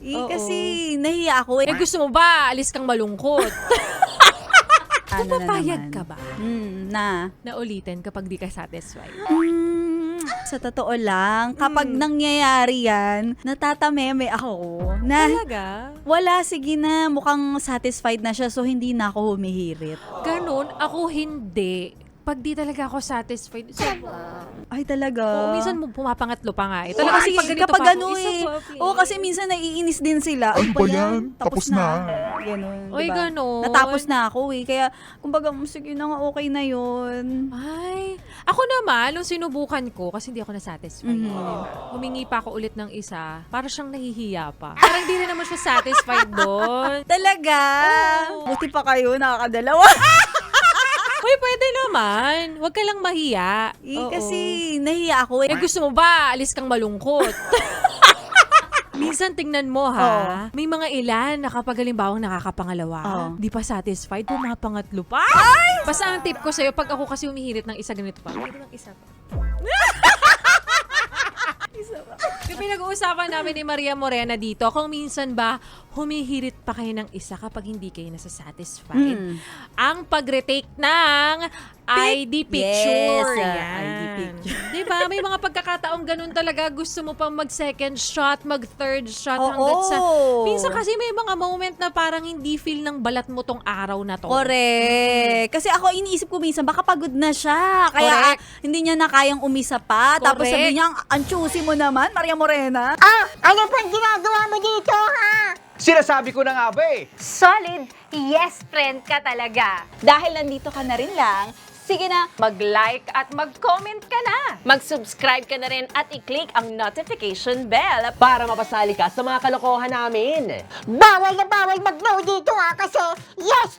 Oo. Kasi nahiya ako Eh gusto mo ba alis kang malungkot? Ano na Pupapayag naman? ka ba Na. na ulitin kapag di ka satisfied? Sa totoo lang, kapag nangyayari yan, natatameme ako. Na Talaga? wala, sige na, mukhang satisfied na siya, so hindi na ako humihirit. Ganun? Ako hindi. Pag di talaga ako satisfied, Ay, talaga? oo, minsan mo pumapangatlo pa nga eh. Oo, Talaga kasi ganito kapag pa ako, ano isa eh. pa, please. Oo, kasi minsan naiinis din sila. Ano ba yan? Tapos na. Ganon, Oy, diba? ganon. Natapos na ako eh. Kaya, kumbaga, sige na nga, okay na yun. Ay, ako naman, nung sinubukan ko, kasi hindi ako na-satisfied. Humingi pa ako ulit ng isa, para siyang nahihiya pa. Parang di rin naman siya satisfied doon. Talaga? Oo. Buti pa kayo, nakakadalawa. Uy, pwede naman. Huwag ka lang mahiya. Oo. Kasi, nahiya ako eh. Eh gusto mo ba alis kang malungkot? Minsan tingnan mo ha, may mga ilan na kapag halimbawang nakakapangalawa, di pa satisfied, pumapangatlo pa. Basta ang tip ko sa'yo, pag ako kasi humihirit ng isa ganito pa, humihirit ng isa pa. Yung pinag-uusapan namin ni Maria Morena dito, kung minsan ba humihirit pa kayo ng isa kapag hindi kayo nasa-satisfied. Ang pag-retake ng ID picture. Yes, Yan. ID picture. Diba? May mga pagkakataong ganun talaga. Gusto mo pang mag-second shot, mag-third shot Oo. hanggat sa... Minsan kasi may mga moment na parang hindi feel ng balat mo tong araw na to. Correct. Kasi ako iniisip ko minsan, baka pagod na siya. Kaya Correct. hindi niya na kayang umisa pa. Tapos Correct. sabi niya, ang choosy mo naman, Maria Morena. Ano pang ginagawa mo dito, ha? Sinasabi ko na nga ba eh. Solid yes friend ka talaga. Dahil nandito ka na rin lang, sige na, mag-like at mag-comment ka na. Mag-subscribe ka na rin at i-click ang notification bell para mapasali ka sa mga kalokohan namin. Bawal na bawal mag-no dito, ha? Kasi yes